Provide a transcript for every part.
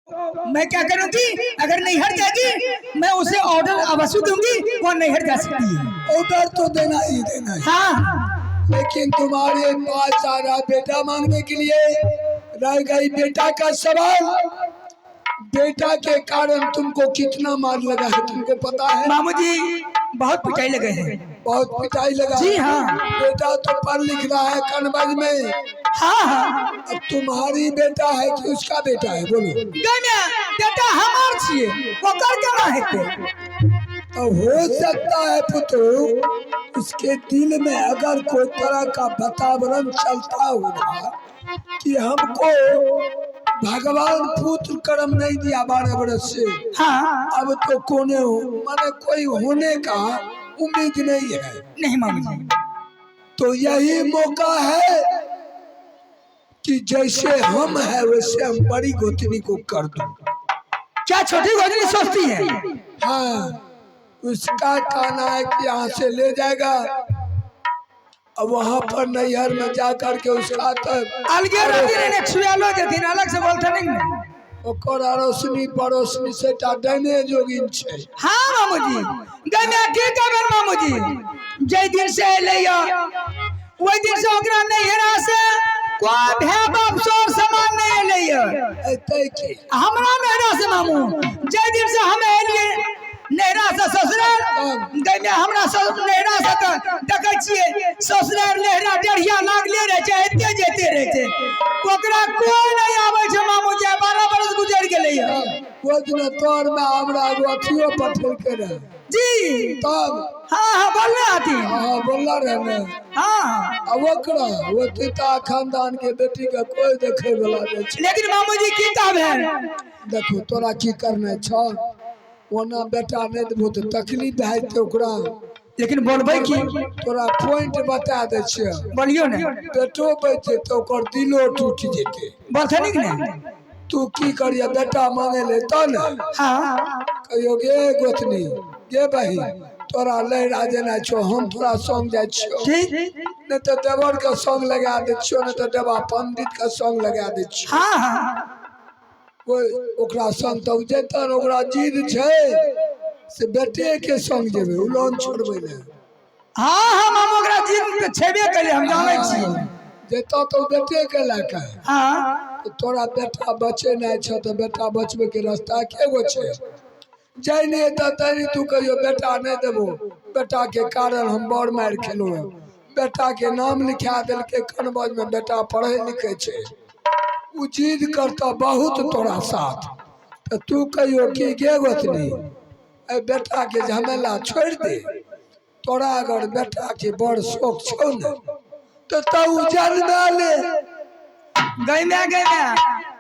मैं क्या करूंगी? अगर नहीं हट जाएगी मैं उसे ऑर्डर अवश्य दूंगी, वो नहीं हट जा सकती है। ऑर्डर तो देना ही देना है। हाँ, लेकिन तुम्हारे पास आ रहा बेटा मांगने के लिए, रह गई बेटा का सवाल। बेटा के कारण तुमको कितना मार लगा है तुमको पता है? मामू जी बहुत पिटाई लगे हैं। बहुत पिटाई लगा। जी हाँ। बेटा तो पढ़ लिख रहा है कन्वज में। हाँ हाँ। अब तुम्हारी बेटा है कि उसका बेटा है बोलो? बेटा हमार छिए, वो कर केना हेते? तो हो सकता है पुत्र उसके दिल में अगर कोई तरह का वातावरण चलता होगा कि हमको भगवान पुत्र कर्म नहीं दिया 12 वर्ष से। हाँ। अब तो कोने हो माने कोई होने का उम्मीद नहीं है। नहीं मामू जी। तो यही मौका है कि जैसे हम है वैसे हम बड़ी गोतनी को कर दो। क्या छोटी गोतनी सोचती है? हाँ, उसका कहना है कि यहाँ से ले जाएगा, अब वहाँ पर नैहर में जा करके उसका अलग से बोलते नहीं। ओकर अड़ोसनी पड़ोसनी से डने जोगिन छे। हाँ मामू जी, गमे की खबर मामू जी, जय दिन से लेया वही दिन से ओकरा नैहरा से कोई भेब अफसोस सामान नहीं लेया। एते की हमरा नैहरा से मामू, जय दिन से हम एलिए नैहरा से ससुराल, गमे हमरा नैहरा से तो देखे छिए ससुराल नैहरा डरिया लागले रहे छै, एते जेते रहे छै, ओकरा कोई नहीं आवे छै मामू जी। 12 बरस गुजर गेलै है। वो दिन तोर में हमरा अथियो पठल के रहे जी तब। हाँ हाँ बोलना आती। हाँ बोलना रहे। हाँ अब ओकरा वो पिता खानदान के बेटी का कोई देखे वाला नहीं छे। लेकिन मामू जी की काम है? देखो तोरा की करना छ, ओना बेटा नहीं देबो तो तकलीफ है तो ओकरा। लेकिन बोलबे की तोरा पॉइंट बता दे छिय, बोलियो ने। बेटो बैठे तो ओकर दिलो टूट जेते। बोलथनी कि नहीं? तू की करिया बेटा मांगे ले तो न। हाँ कहियो गे गोतनी गे बहिन तोरा लहरा देना छो, हम तोरा संग जाय छियो। ठीक। नहीं तो देवर का संग लगा दे छियो, नहीं तो देवा पंडित का संग लगा दे छियो। हाँ हाँ वो ओकरा संग तो जेतन ओकरा जिद छे से बेटे के संग जेबे उलोन छोड़बे ले। हाँ हाँ मामू ओकरा जिद पे छेबे कले हम जाने छी। जेता तो बेटे के लेके। हाँ तो तोरा बेटा बचे नहीं छ तो बेटा बचबे के रास्ता के गो छे? जाय नहीं त तनी तू कहियो बेटा नहीं देबो, बेटा के कारण हम बड़ मार खेलो। बेटा के नाम लिखा दिल के कन्वज में, बेटा पढ़े लिखे छे, उ जिद करता बहुत तोरा साथ। तो तू कहियो कि गे गोतनी ए बेटा के झमेला छोड़ दे, तोरा अगर बेटा के बड़ शौक छो न तो तू जन्मा ले। गइमे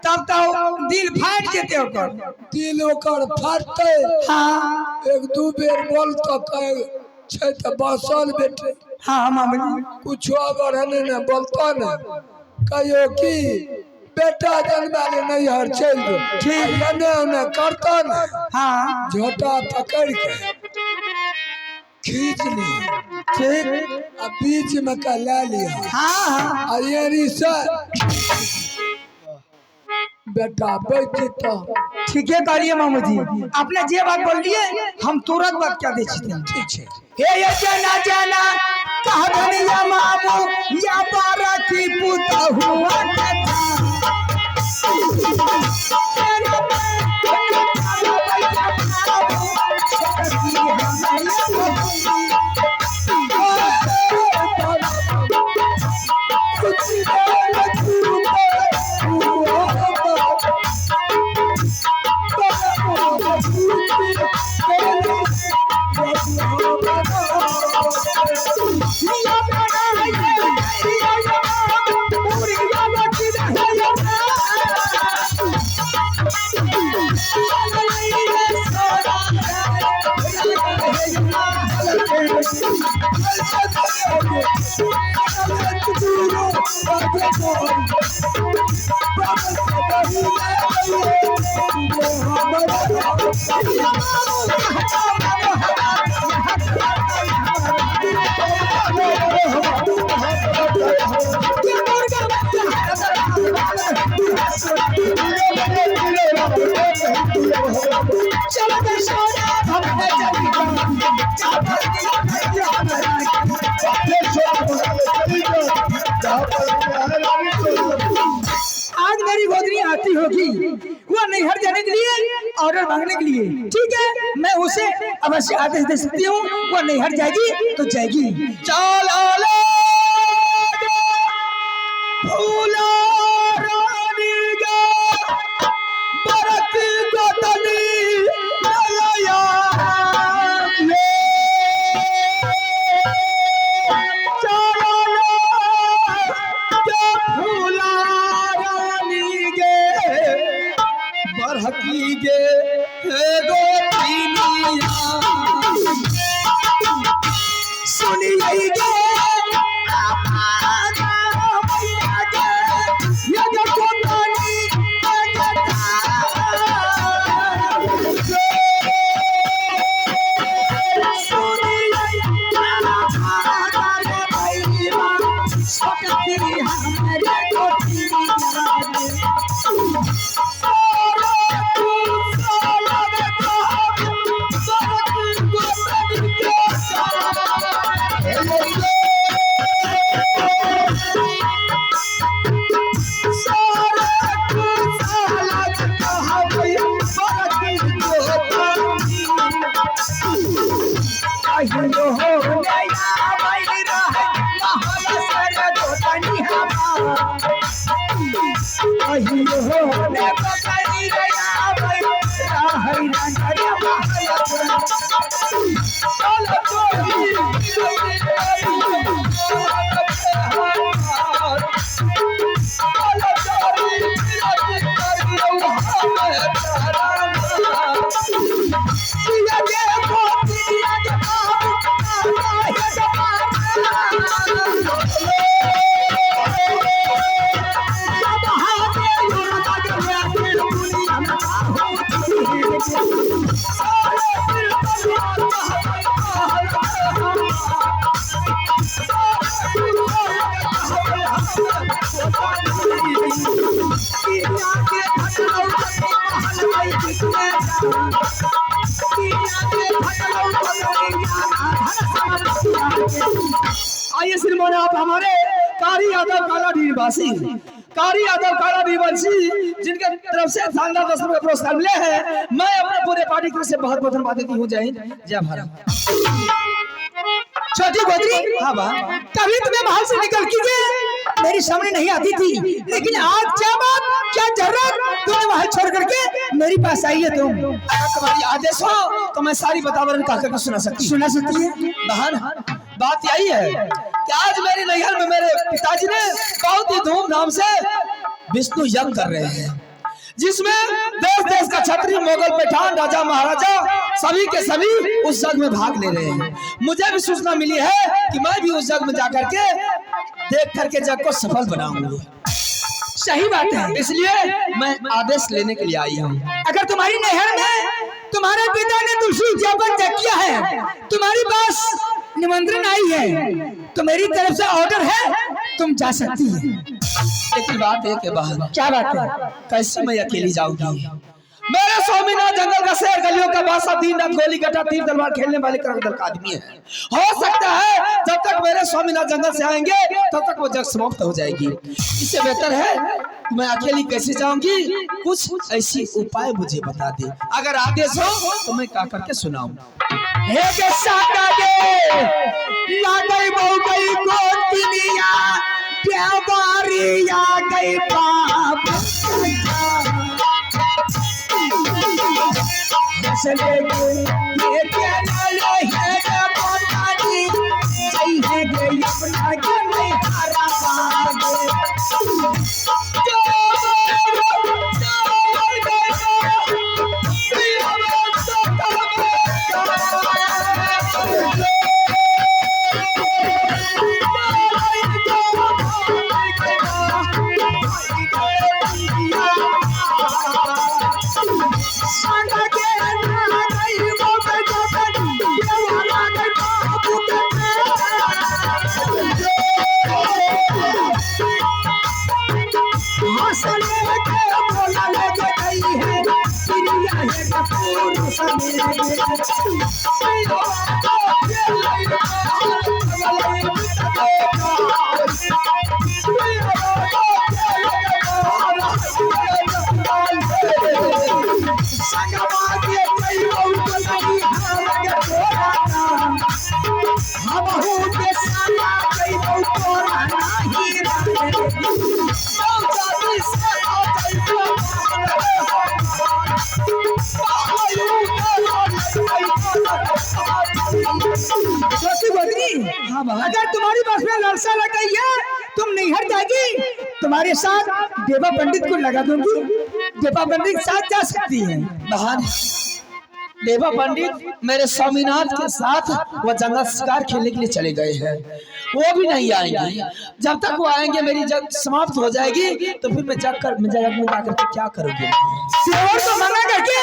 तब तो दिल फाट जेते ओकर। दिल ओकर फाटते। हाँ एक दू बेर बोल तो कहे छे तो बसल बेटे। हाँ मामू जी। कुछ अगर है न बोलता न कहियो कि बेटा जन्मा ले नैहर चल दो। ठीक। एने करता न हाँ झोटा पकड़ के खींच ली। ठीक। अब बीच में का ला लिया। हाँ हाँ अयरी से बेटा बैठता। ठीक है करिए मामू जी, आपने जे बात बोल लिए हम तुरंत बात क्या दे छी। ठीक है। हे ये जाना जाना कह दुनिया मामू या बारा की पुता हुआ चलो तो सोना भरने चली आज मेरी गोदरी आती होगी वो नैहर जाने के लिए ऑर्डर मांगने के लिए, ठीक है मैं उसे अवश्य आदेश दे सकती हूँ। वो नैहर जाएगी तो जाएगी। चलो लो फूला रानी गा बरत गोतनी नया ले चलो लो फूला रानी गे बरहकी गे गोतिनिया सुनिए गे आइए श्रीमान आप हमारे कारी यादव काला निवासी कारी यादव काला निवासी जिनके तरफ से शानदार 10 रुपए पुरस्कार मिले हैं, मैं अपने पूरे पार्टी की तरफ से बहुत बहुत धन्यवाद देती हूँ। जय हिंद जय भारत। छोटी गोदरी हाँ बा कभी तुम्हें महल से निकल के मेरे सामने नहीं आती थी, लेकिन आज क्या बात क्या जरूरत तुमने महल छोड़ करके मेरे पास आई है। तुम अगर तुम्हारी आदेश हो तो मैं सारी बतावरण कहकर सुना सकती है। बहन बात यही है कि आज मेरी नैहर में मेरे पिताजी ने बहुत ही धूमधाम से विष्णु यज्ञ कर रहे हैं, जिसमें देश देश का क्षत्रिय मोगल पठान राजा महाराजा सभी के सभी उस यज्ञ में भाग ले रहे हैं। मुझे भी सूचना मिली है कि मैं भी उस यज्ञ में जाकर के देख करके यज्ञ को सफल बनाऊंगी। सही बात है, इसलिए मैं आदेश लेने के लिए आई हूँ। अगर तुम्हारी नैहर में तुम्हारे पिता ने तुलसी ज्ञापन तय किया है, तुम्हारी पास निमंत्रण आई है, तो मेरी तरफ से ऑर्डर है, तुम जा सकती है। लेकिन बात एक है बहन। क्या बात है? कैसे मैं अकेली जाऊंगी? मेरे स्वामीनाथ जंगल का शेर, गलियों का बादशाह, दिन रात गोली गट्टा तीर तलवार खेलने वाले करदल का आदमी है। हो सकता है जब तक मेरे स्वामीनाथ जंगल से आएंगे तब तक वो जग समाप्त हो जाएगी। इससे बेहतर है मैं अकेली कैसे जाऊंगी, कुछ ऐसी उपाय मुझे बता दे। अगर आदेश हो तो मैं क्या करके सुनाऊं। बोला ले गई है रहे पुरुष अगर तुम्हारी बस में ललसा लग गई है तुम नहीं हट जाएगी, तुम्हारे साथ देवा पंडित को लगा दूंगी, देवा पंडित साथ जा सकती है। बहन, देवा पंडित मेरे स्वामीनाथ के साथ वो जंगल शिकार खेलने के लिए चले गए हैं, वो भी नहीं आएंगे। जब तक वो आएंगे मेरी जग समाप्त हो जाएगी, तो फिर मैं जग में जाकर के क्या करूँगी? देवर को मना करके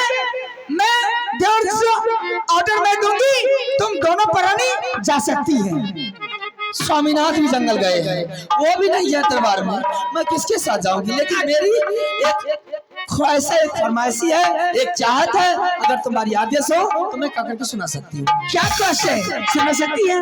मैं देवर से ऑर्डर में दूंगी, तुम दोनों प्राणी जा सकती हैं। स्वामीनाथ भी जंगल गए हैं, वो भी नहीं है दरबार में, मैं किसके साथ जाऊंगी? लेकिन मेरी एक ख्वाहिश है, एक फरमाइशी है, एक चाहत है, अगर तुम्हारी आदेश हो तो मैं क्या करके सुना सकती हूँ। क्या ख्वाहिश है, सुना सकती है?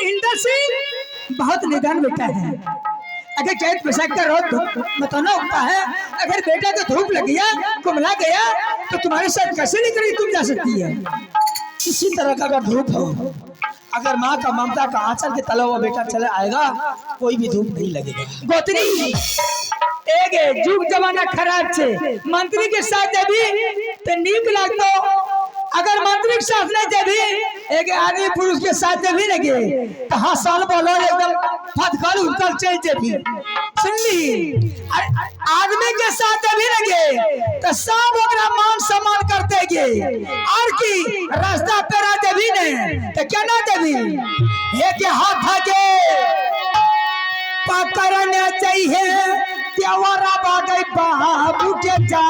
इंदर सिंह बहुत निदान बेटा है, अगर चैत बैसाख का रोज बताना उगता है, अगर बेटा तो धूप लग गया, कुमला गया, तो तुम्हारे साथ कैसे निकली तुम जा सकती है? किसी तरह का अगर धूप हो, अगर माँ का ममता का आंचल के तला हुआ बेटा चले आएगा, कोई भी धूप नहीं लगेगा। गोतनी एक जुग जमाना खराब छे, मंत्री के साथ भी तो नीक लागतो, अगर मंत्री के साथ नहीं देवी, एक आदमी पुरुष के साथ भी लगे तो हाँ साल बोलो एकदम फटकर उठकर चल जेबी, सुन ली? आदमी के साथ भी लगे तो सब ओकरा मान सम्मान करते गे, और की रास्ता पेरा देवी ने तो क्या ना देवी, एक हाथ के पकड़ने चाहिए त्योरा बागई बाबू के जा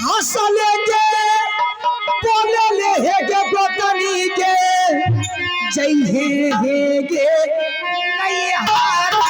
हंसले के बोले ले हे के गोतनी के जय हे गे नहीं हारा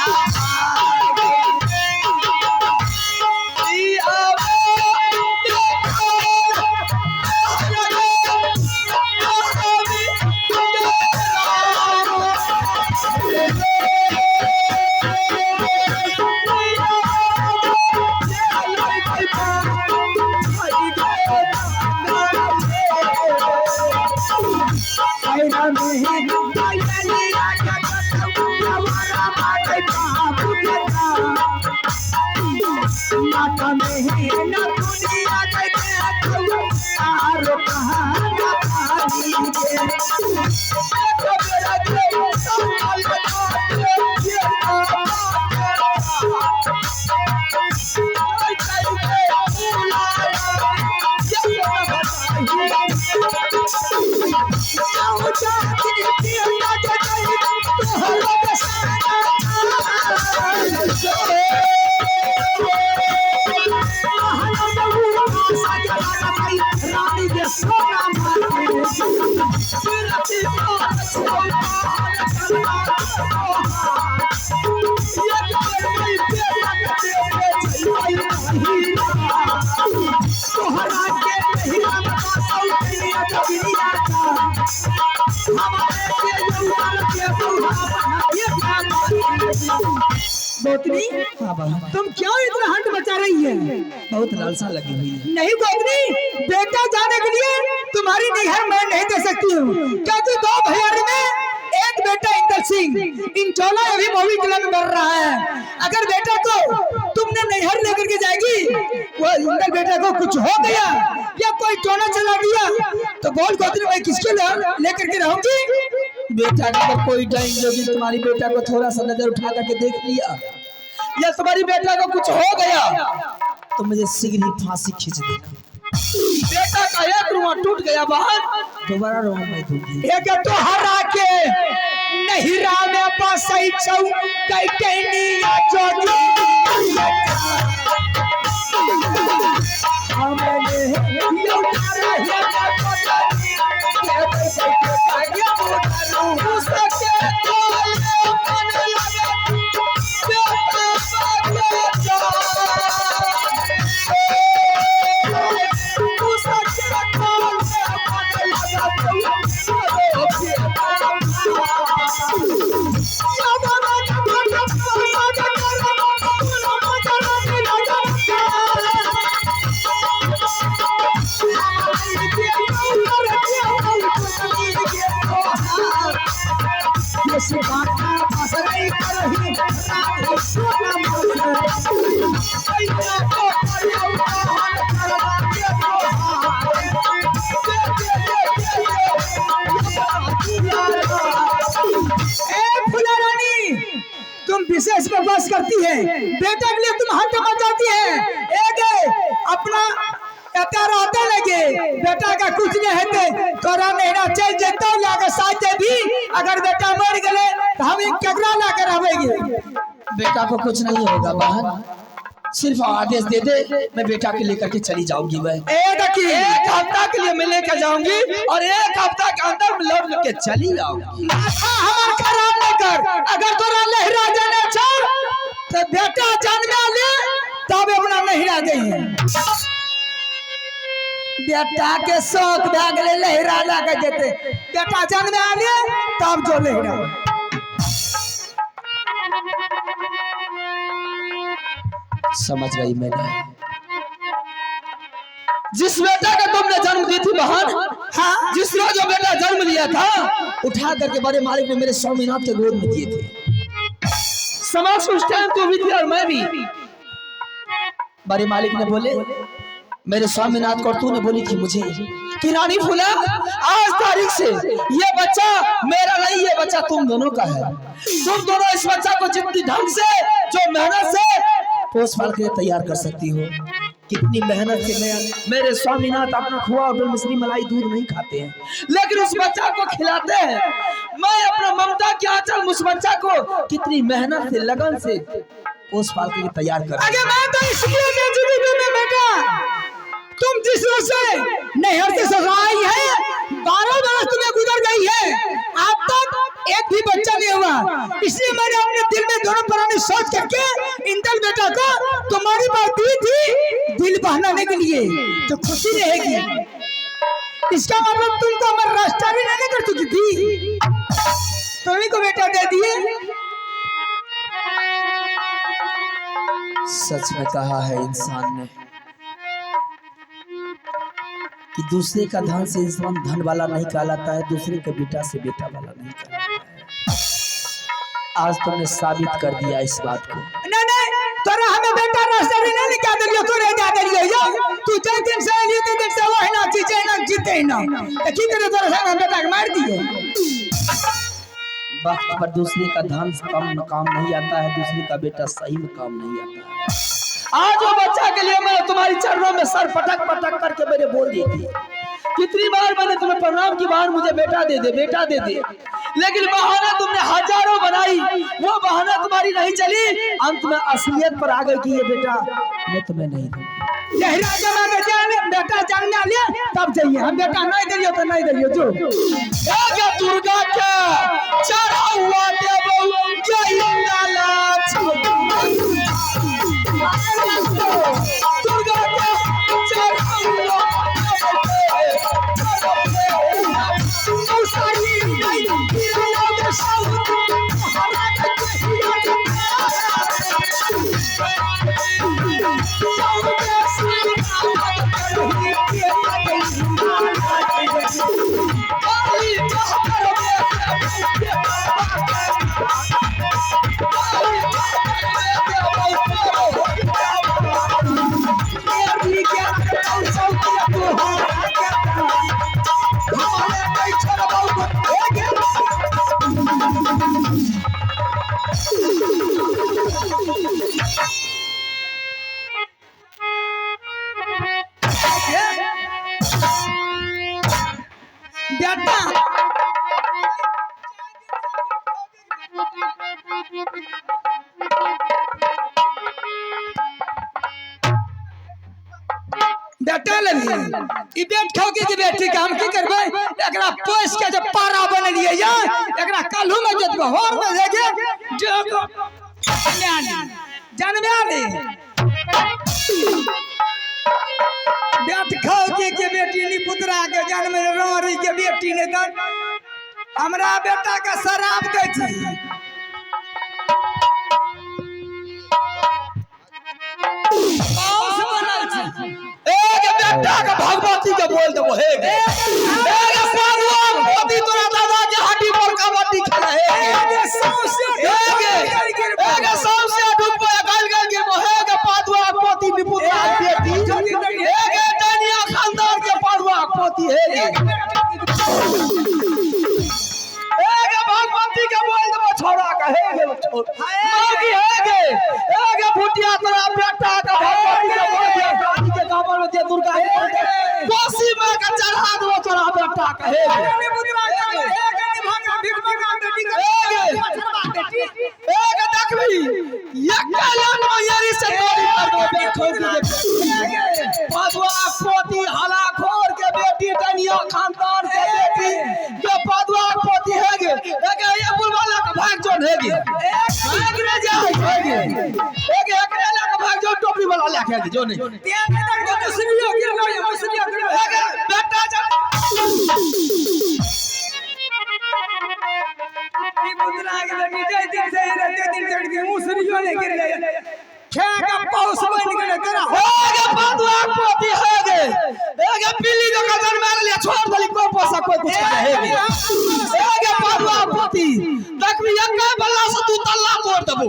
दुनिया का हमारे के ऊपर के बुढ़ापा ये गोतनी हाँ बहन, तुम क्यों इतना हंट मचा रही है? बहुत लालसा लगी हुई है। नहीं गोतनी, बेटा जाने के लिए तुम्हारी निहर मैं नहीं दे सकती हूँ, क्योंकि 2 भैया में एक बेटा इंदर सिंह इंचोला अभी मूवी किला में बढ़ रहा है। अगर बेटा को तुमने नैहर लेकर के जाएगी, वो इंदर बेटा को कुछ हो गया या कोई टोना चला दिया तो बोल गोतनी मैं किसके लेकर के रहूंगी? बेटा का तो कोई डर नहीं, तुम्हारी बेटा को थोड़ा सा नजर उठा करके देख लिया या तुम्हारी बेटा को कुछ हो गया तो मुझे शीघ्र ही फांसी खींच देना। बेटा का एक रुआ टूट गया बहन, दोबारा रुआ मैं दूंगी। एक तो हरा के नहिरा में पासई छौ कैटेनिया जोगी हमने यो तारा है उसके कोले मन लगे बेटा बजा उसके कोले तुम विशेष में बस करती है, बेटा के लिए तुम हंट मचाती है। एक अपना रहते लगे बेटा का कुछ नहीं है तोरा नैना चल जेतो लाकर साथ भी अगर बेटा मर गए तो हम केकरा लाकर आवेंगे। बेटा को कुछ नहीं होगा बहन, सिर्फ आदेश दे दे, मैं बेटा के लेकर के चली जाऊंगी। मैं एक हफ्ता के लिए मैं लेकर जाऊंगी और 1 हफ्ता के अंदर लौट के चली जाऊंगी। हमार खराब न कर, अगर तोरा लहरा जाना चाह तो बेटा जन्म ले तब अपना लहरा गई है। बेटा के शौक भाग ले लहरा ला के देते, बेटा जन्म ले तब जो लहरा। समझ गई मैंने, जिस बेटा का तुमने जन्म दी थी बहन, हाँ जिसने जो बेटा जन्म लिया था उठा करके बड़े मालिक ने मेरे स्वामीनाथ के गोद में दिए थे। समझ उस टाइम तू भी थी और मैं भी। बड़े मालिक ने बोले मेरे स्वामीनाथ को, तूने बोली थी मुझे कि रानी फूला आज तारीख से ये बच्चा मेरा नहीं, ये बच्चा तुम दोनों का है। तुम दोनों इस बच्चा को जितनी ढंग से जो मेहनत से पोस पाल के तैयार कर सकती हो। कितनी मेहनत से मेरे स्वामीनाथ अपना खोआ और मिश्री मलाई दूध नहीं खाते हैं, लेकिन उस बच्चा को खिलाते हैं। मैं अपना ममता के आंचल उस बच्चा को कितनी मेहनत से लगन से पोस पाल के तैयार कर। अरे मैं तो इसलिए बेटा तुम जिस रोज से नहर से ससुराल है 12 बरस तुम्हें गुजर गई है, आज तक एक भी बच्चा नहीं हुआ। इसलिए मैंने अपने दिल में दोनों पुरानी सोच करके इंदल बेटा को तुम्हारी बात दी थी दिल बहलाने के लिए, तो खुशी रहेगी। इसका मतलब तुमको हमारा रास्ता भी नहीं कर चुकी थी, तुम्ही को बेटा दे दिए। सच में कहा है इंसान ने कि दूसरे का धन से इंसान धन वाला नहीं कहलाता है, दूसरे के बेटा से बेटा वाला नहीं कहलाता है। आज तुमने साबित कर दिया इस बात को। नहीं तोरा हमें बेटा रास्ता नहीं निकाल दियो, तोरे दे दियो यो तू जय दिन से लिए दिन से वो है ना जीते ना जीते ना तो की करे तोरा संग हम बेटा के मार दिए। वक्त पर दूसरे का धन कम काम नहीं आता है, दूसरे का बेटा सही में काम नहीं आता है। आज वो बच्चा के लिए मैं तुम्हारी चरणों में सर पटक पटक करके मैंने बोल दी थी। कितनी बार मैंने तुम्हें प्रणाम की बार मुझे बेटा दे दे, बेटा दे दे, लेकिन बहाना तुमने हजारों बनाई, वो बहाना तुम्हारी नहीं चली। अंत में असलियत पर आ गई कि ये बेटा मैं तुम्हें नहीं दूंगी। लहरा जमा के जाने बेटा जन्म ले तब जाइए, हम बेटा नहीं दरियो तो नहीं दरियो जो क्या दुर्गा क्या चढ़ा हुआ देवो जय लाला दुर्गा क्या चढ़ा हुआ बेटा बेटा लगी ई बेट खौके के बेटी के हम की करबे एकरा पोस के जब पारा बनलिए या एकरा काल्हू में जतबे होर में लेके जो जनमे बेट खौके के बेटी नी पुतरा के जन्म रोरी के बेटी ने दन हमरा बेटा के शराब दे छी कौन बनल छी एक बेटा का भगवती के बोल देबो हे गे एक सारुआ मोती तोरा दादा के हड्डी पर कबड्डी खेला हे एक सबसे डूब गल गल के हे गे पादुआ पोती निपुत्रा बेटी एक दनिया खानदान के पादुआ पोती हे गे एक भगवती के बोल देबो छोरा का हे गे छोरा हे गे एक फुटिया तोरा बेटा का भगवती के बोल दे के गाबर में दे दुर्गा कोसी में का चढ़ा दो तोरा बेटा का हे एक देखबी एक लाख मयरी से गोली कर दो बेखौरी के पादुआ पोती हला खोर के बेटी दनिया खानदान के बेटी के पादुआ पोती है गे एक ये बुलवाला का भाग जोन है गे भाग रे जाए है गे एक एकरेला का भाग जोन टोपी वाला लेके गे जोन मुसलियो गिर बेटा जा मुद्रा के लगी जय दिन से रहते दिन चढ़ के मुसलियो ने गिर गए क्या का पौस बन गए तेरा हो गे पादुआ पोती है गे एक पीली जो कदर मार लिया छोड़ दली को पोसा कोई कुछ करे है गे पादुआ पोती देखबी एक बल्ला से तू तल्ला तोड़ देबो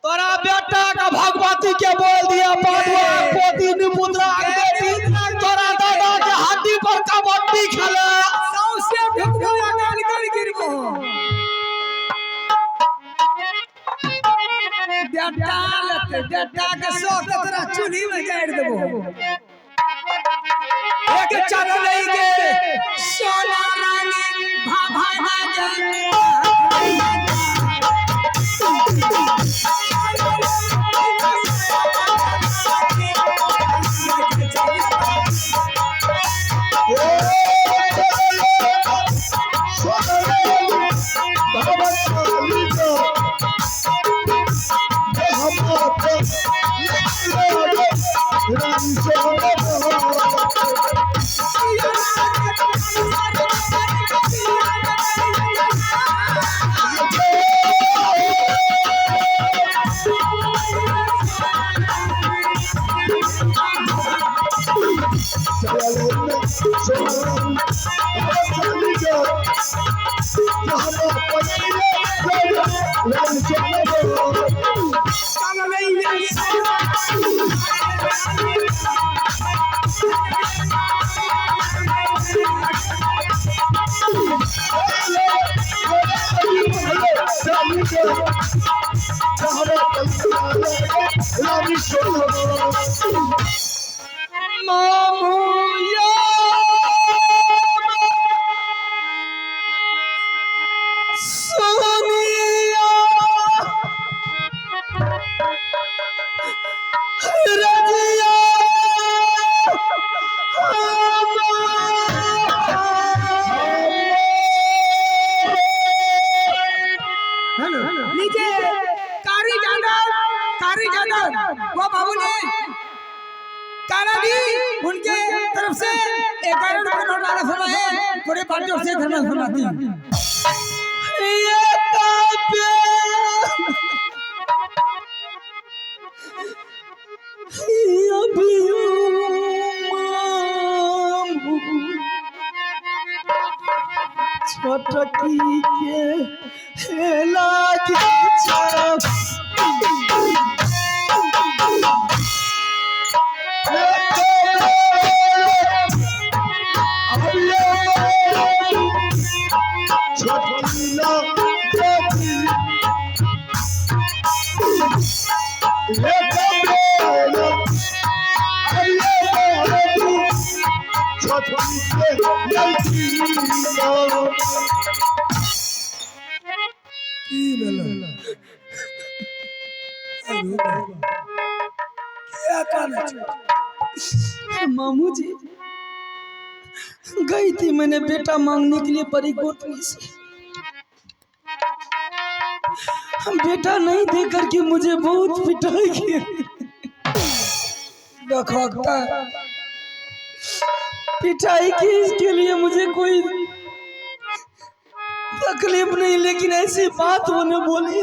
तोरा बेटा का भगवती के बोल दिया पादुआ पोती निपुत्रा बेटी तोरा दादा के हड्डी पर कबड्डी खेला सबसे ढुकया गाल कर गिरबो बेटा के सौ तेरा चूल्ही में गाड़ देबो एक चल नहीं के सोना रानी भाभा ना उनके तरफ से 11 करोड़ डाला सुना है पूरे पार्टियों से धन्यवाद सुनाती हूँ छोटकी के हेला के की भेलै क्या काने छै मामू जी गई थी मैंने बेटा मांगने के लिए बड़ी गोतनी से। बेटा नहीं दे करके मुझे बहुत पिटाई की। देखता पिटाई की इसके लिए मुझे कोई तकलीफ नहीं, लेकिन ऐसी बात उन्हें बोली।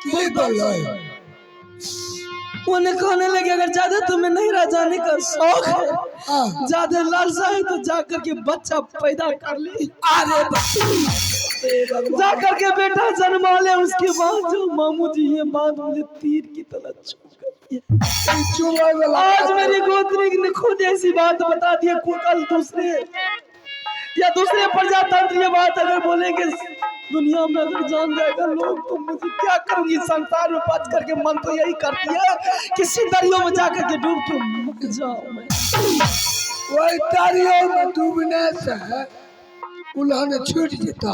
की बोलै उन्हें कहने लगे अगर ज्यादा तुम्हें नहीं रह जाने का शौक है, हाँ। ज्यादा लालसा है तो जाकर के बच्चा पैदा कर ले। जाकर के बेटा जन्मा ले। उसके बाद जो मामू जी ये बात मुझे तीर की तरह छू गई। आज मेरी गोत्री ने खुद ऐसी बात बता दी। कल दूसरे प्रजातंत्र ये बात अगर बोलेंगे दुनिया में अगर जान जाएगा लोग तो मुझे क्या करूंगी। संसार में बच करके मन तो यही करती है किसी दरियों में जाकर के डूब के मर जाऊं मैं। वही दरियों में डूबने से उल्हन छूट जाता।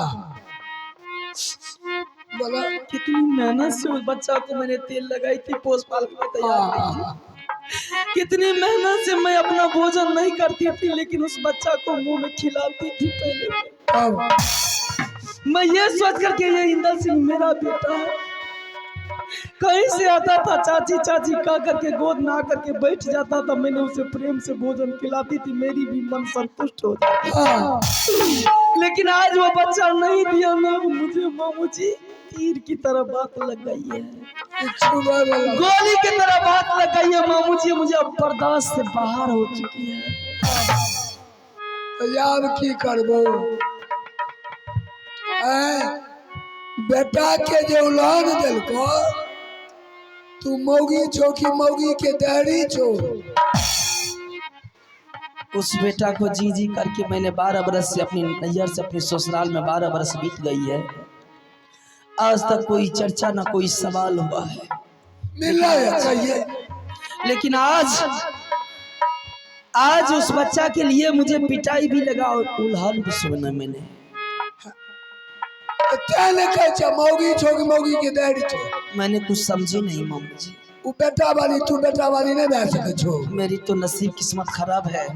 बोला कितनी मेहनत से उस बच्चा को मैंने तेल लगाई थी, पोस पाल के तैयार की थी। कितनी मेहनत से मैं अपना भोजन नहीं करती थी, लेकिन उस बच्चा को मुंह में खिलाती थी। पहले मैं ये सोच करके ये इंदर सिंह मेरा बेटा है। कहीं से आता था चाची चाची कह करके गोद में आकर के बैठ जाता था। मैंने उसे प्रेम से भोजन खिलाती थी, मेरी भी मन संतुष्ट हो जाता। लेकिन आज वो बच्चा नहीं दिया ना, मुझे मामू जी तीर की तरह बात लग गई है, गोली की तरह बात लग गई है। मामू जी मुझे अब बर्दाश्त से बाहर हो चुकी है। यार की करबो बेटा के जो उलान दिलको तू मौगी छो कि मौगी के दाढ़ी छो। उस बेटा को जी जी करके मैंने 12 बरस से अपनी नैयर से अपने ससुराल में 12 बरस बीत गई है। आज तक कोई चर्चा ना कोई सवाल हुआ है। मिला है चाहिए। लेकिन आज उस बच्चा के लिए मुझे पिटाई भी लगा और उल्हान भी सुना मैंने। मौगी छो कि मौगी के दाढ़ी छो। मैंने कुछ समझी नहीं मामू जी। वो बेटा वाली तू बेटा वाली नहीं रह सके छो। मेरी तो नसीब किस्मत खराब है।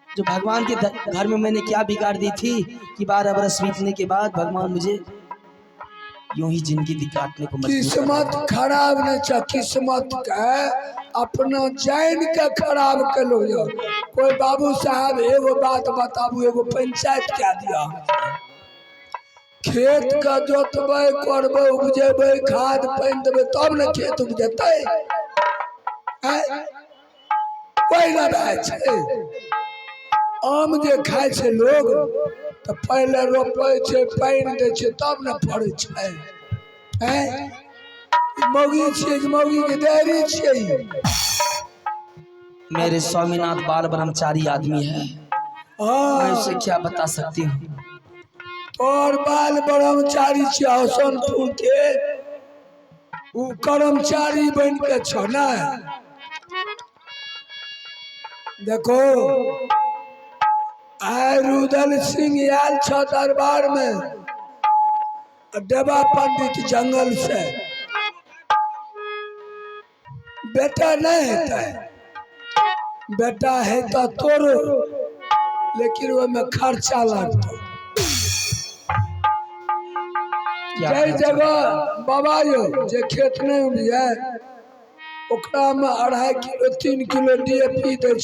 जो भगवान के घर में मैंने क्या बिगाड़ दी थी कि 12 बरस बीतने के बाद भगवान मुझे यूं ही जिंदगी काटने को मजबूर। किस्मत खराब नहीं छ, किस्मत का अपना जान के खराब कलो। कोई बाबू साहब एगो बात बताबू, एगो पंचायत क्या दिया खेत का जोतबे करबे उपजेबे खाद पानी देबे तब न खेत उपजेते। कोई ना रहे छे। आम जे खाए छे लोग तो पहले रोपे छे पानी दे छे तब न फड़े छे। मौगी छे मौगी के दाढ़ी छे। मेरे स्वामीनाथ बाल ब्रह्मचारी आदमी है, मैं उसे क्या बता सकती हूँ। और बाल ब्रह्मचारी छे हसनपुर के वो कर्मचारी बन के छो ना। देखो आय रुदल सिंह आयल छ दरबार में, देवा पंडित जंगल से। बेटा नहीं है, बेटा है तो तोरो, लेकिन वो में खर्चा लगता। जय जगह बाबा यो जे खेत नहीं है ओकरा में 2.5 किलो 3 किलो DAP दे।